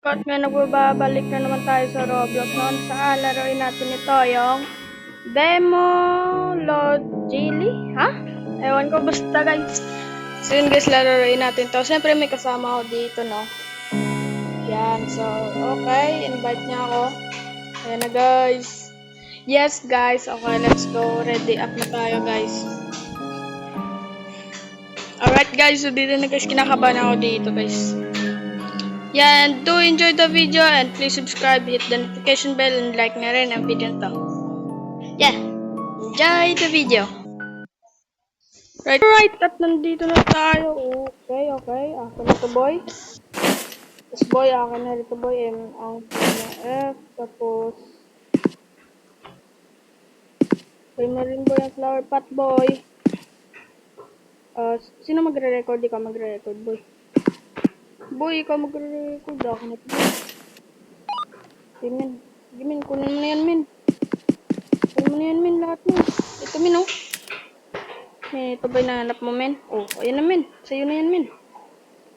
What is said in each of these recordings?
At nga nagbabalik na naman tayo sa Roblox noon. Saan laruin natin ito yung Demologily? Ha? Ewan ko basta guys. So yun guys, laruin natin to. Siyempre may kasama ako dito, no? Yan, so okay, invite niya ako. Ayan na guys. Yes guys, okay, let's go. Ready up na tayo guys. Alright guys, so dito na guys, kinakabahan ako dito guys. Yan, do enjoy the video and please subscribe, hit the notification bell and like na rin ang video to. Yeah, enjoy the video. Right, at nandito na tayo. Okay, ako na to boy. Tapos boy, akin na rito boy. Ang F, tapos boy mo rin boy ang flower pot boy. Sino magre-record? Ikaw magre-record boy. Boy, ikaw magre-record. Ako na to boy. Okay, men. Sige, men. Kunin mo na yan, men. Kunin mo na yan, men. Lahat, men. Ito, men, oh. Men, ito ba yung nahanap mo, men? Oh, ayan na, men. Sa'yo na yan, men.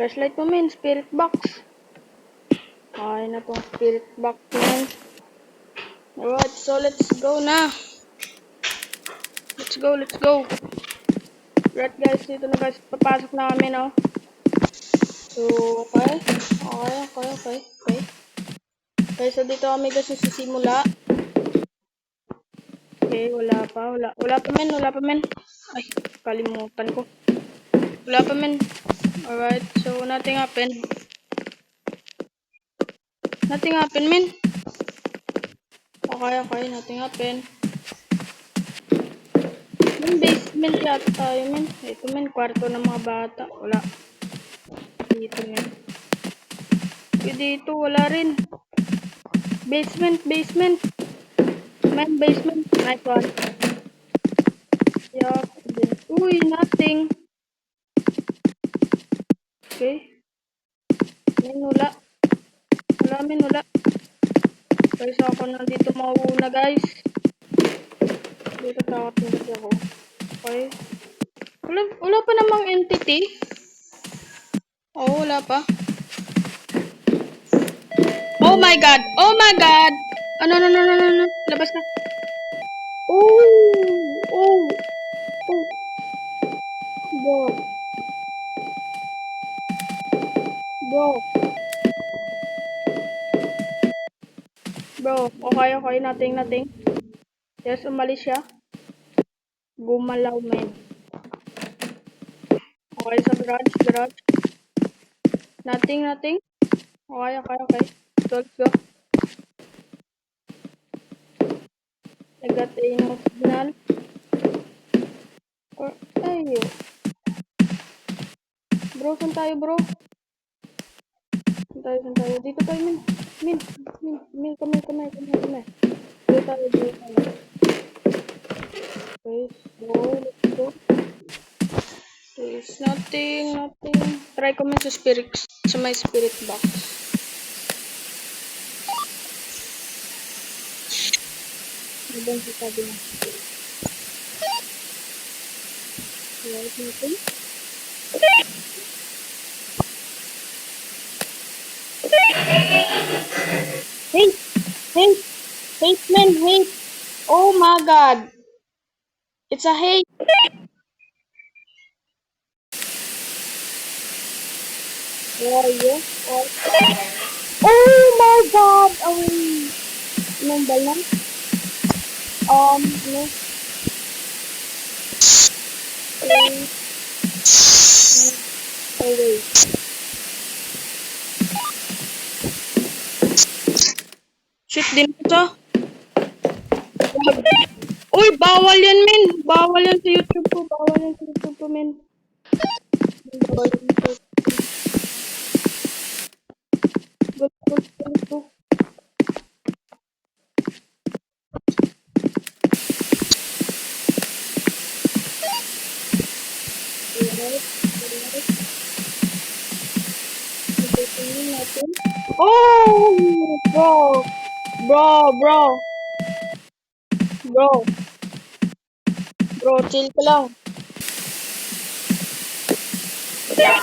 Flashlight mo, men. Spirit box. Ay na tong spirit box, men. Alright, so let's go na. Let's go. Right, guys. Dito na, guys. Papasok na kami, no? So, okay. Okay, so dito kami guys sisimula. Okay, wala pa, men. Ay, kalimutan ko. Wala pa, men. Alright, so nothing happened. Nothing happened, men. Okay, nothing happened. Yung basement yata tayo, men. Ito, men, kwarto ng mga bata. Wala. Dito, men. Dito, wala rin. Basement. Men, basement. Nice one. Yup. Uy, nothing. Okay. Men, wala. Wala. Guys, ako na dito mauuna, guys. Dito takot ako. Okay. Wala pa namang entity. Oh, wala pa. Oh my god! No. Labas na. Oh. Bro, okay, nothing. Yes, umalis siya. Gumalaw, men. Okay, sa garage. Nothing. Okay. So, let's go. I got a no signal. Ay. Bro, saan tayo, bro? Saan tayo? Dito tayo, men. Come here. Dito tayo. Okay, so, let's go. There's nothing. Try ko sa my spirit box. Ano bang sasabi na? Right, nothing. Hate, man. Oh my god. It's a hate. Where are you? Oh my god. Anong ba yan? No. Wait. Shit, din ito. Uy, bawal yan, men. Bawal yan sa YouTube ko, men. Go. Oh, bro, chill ka lang. Yan.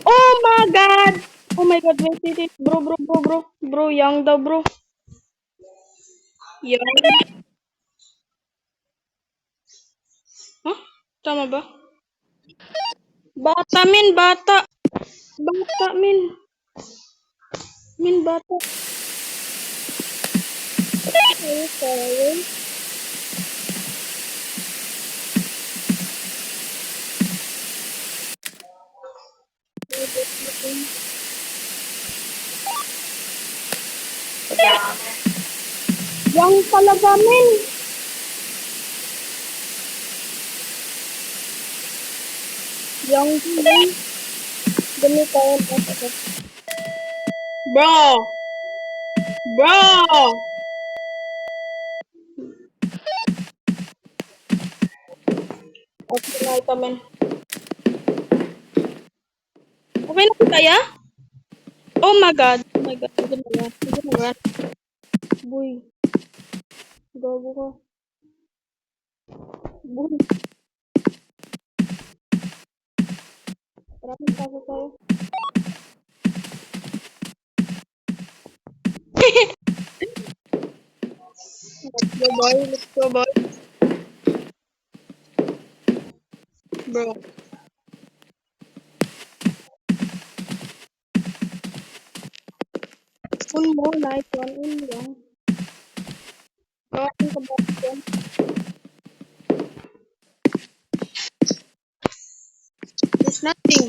Oh my god! Oh my god, wait. Bro, young daw, bro. Young. Huh? Tama ba? Bata, min, bata. Bata, min. Min, bata. Sorry. Young talaga, min. Young, min. Dami tayo. Bro! Okay na ito, men. Okay na kita, ya? Oh my god. Sige na yan. Boy, gago ka. Boy, maraming kaso tayo. Let's go, boy. Bro. Un mo, nice one. Un lang. Kain ka ba yan? There's nothing.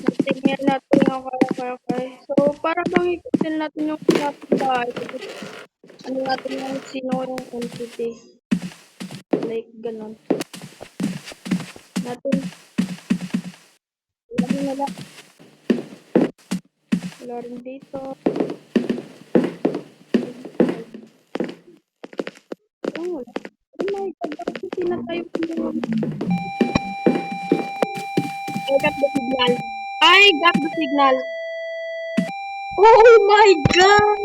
Nothing yan natin. Okay. So, para bang ikutin natin yung kapitbahay. Ano natin yung sino yung entity. Like, ganon. Natin. Wala. Wala rin dito. Oh, wala. Oh my god, bakit hindi na tayo pinunod? I got the signal. Oh my god!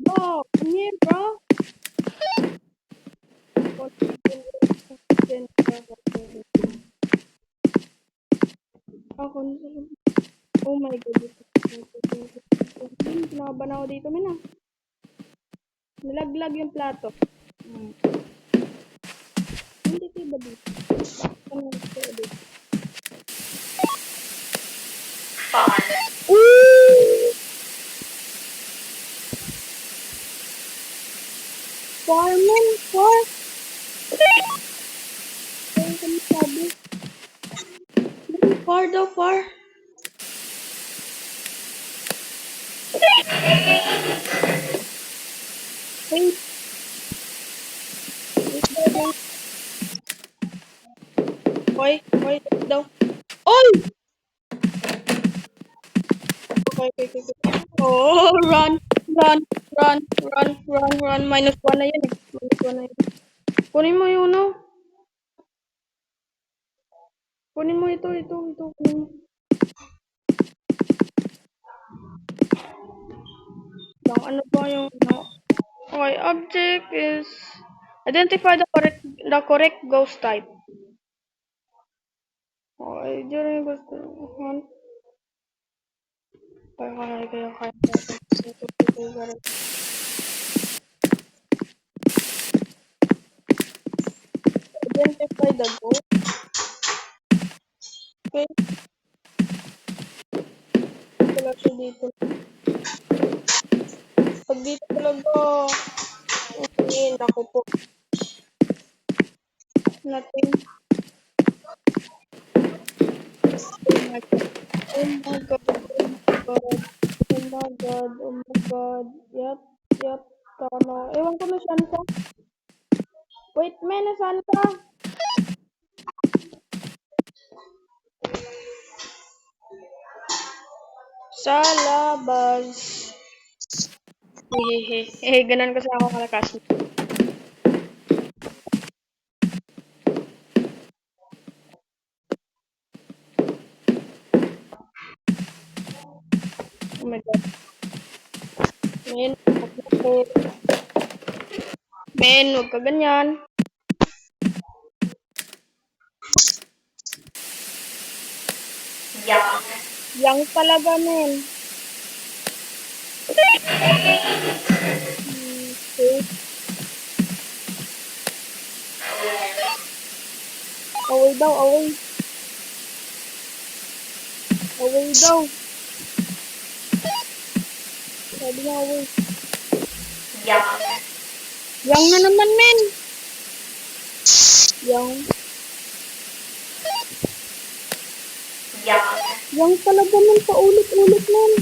Bro, I'm here, bro. Oh my god. Kinakabahan ako dito, men ah. Nalaglag yung plato. Hindi kayo ba dito? Ano kayo dito? Farman, far. Ayun kami sabi. Far daw, far. Wait. Wait daw. Oy! Okay. Oh, run. Minus one na yan eh. Kunin mo yun, no? Kunin mo ito. Kunin mo. Ano ba yung, no? Okay, object is identify the correct ghost type. Okay, during ghost hunt. Kaya. Identify the ghost. Okay. Wala siya dito. Pag dito talaga, okay, ako po. Nothing. Oh my god. Yep. Tama. Ewan ko na saan ka. Wait, man, nasaan ka? Sa labas. Hehehe. Ganun kasi ako kalakas. Oh my God. Men, bakit? Men, huwag ka ganyan. Yang talaga, men. Okay. Away daw, away. Away daw. Sabi niya away. Yang na naman, men. Yang. Yang talaga, men. Paulit-ulit, men.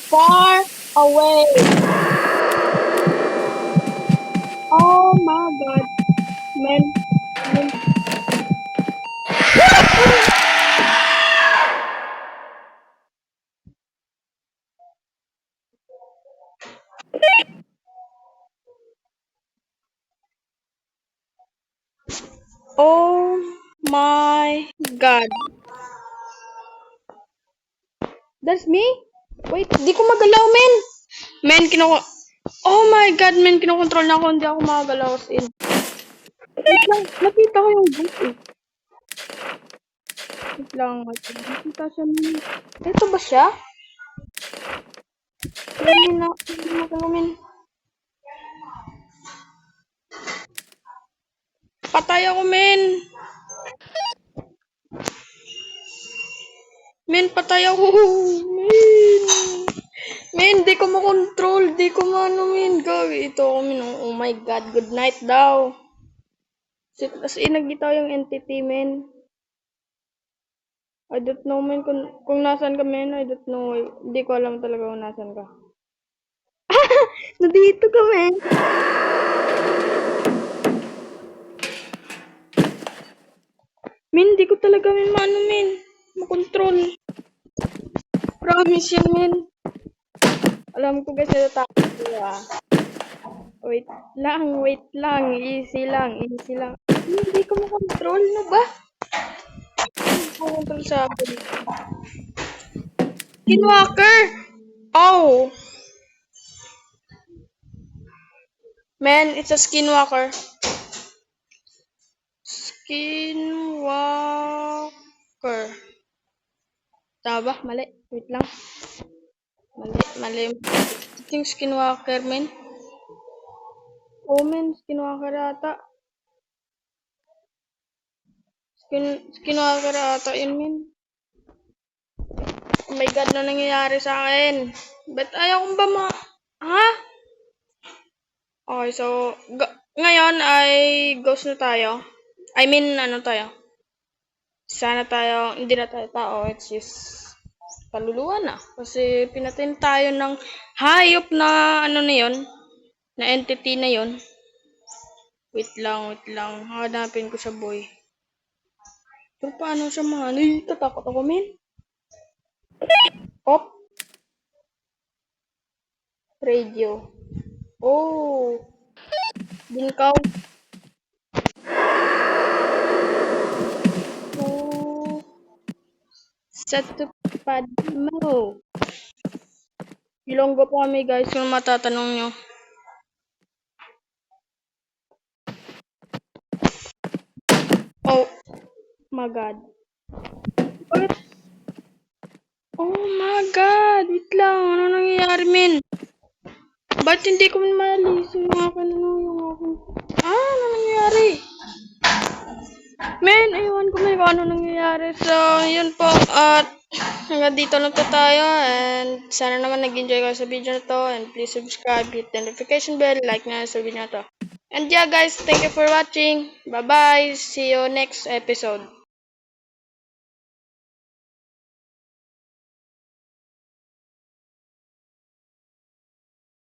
Far away. Oh my God. Men. Men. Oh my God. That's me? Wait, di ko magalaw, men. Men, Oh my God, men, kinokontrol na ako. Hindi ako makagalaw as in. Wait lang, nakita ko yung boot eh. Wait lang, nakita siya, men. Ito ba siya? Men, nakita men. Patay ako, men. Men, patay ako. Men. Men, di ko makontrol. Di ko maano, men. Gawi ito ako, men. Oh my God, good night daw. As in, nagditaw yung entity, men. I don't know, men. Kung nasan ka, men, I don't know. Hindi ko alam talaga kung nasan ka. Nandito ka, men. Men, di ko talaga, men, makontrol. Promise yan, men. Alam ko guys, natatakot ko Wait lang. Easy lang. Hindi ko makontrol na ba? Hindi ko makontrol sa akin. Skinwalker! Oh! Man, it's a skinwalker. Skinwalker. Tama ba? Mali. Wait lang. Mali. Ito yung skinwalker, men. Oh, men. Skinwalker ata. Skinwalker ata yun, men. Oh my God, ano nangyayari sa akin? Ba't ayaw kong ba Ha? Okay, so, ngayon ay ghost na tayo. I mean, ano tayo? Sana tayo, hindi na tayo tao. It's just kaluluwa na. Kasi pinatin tayo ng hayop na ano na yun. Na entity na yun. Wait lang. Hanapin ko siya, boy. Pero paano siya Ay, tatakot ako, men. Op. Radio. Oh. Binkaw. Oh. Sa tupad mo. Ilonggo po kami, guys, kung matatanong nyo. Oh my God. What? Oh my God. Wait lang. Ano nangyayari, men? Ba't hindi ko malis yung akin? Ano nangyayari? Men, ewan ko kung ano nangyayari. So, yun po. At hanggang dito lang to tayo. And sana naman nag-enjoy kayo sa video na to. And please subscribe, hit the notification bell, like na sa video na to. And yeah, guys, thank you for watching. Bye-bye. See you next episode.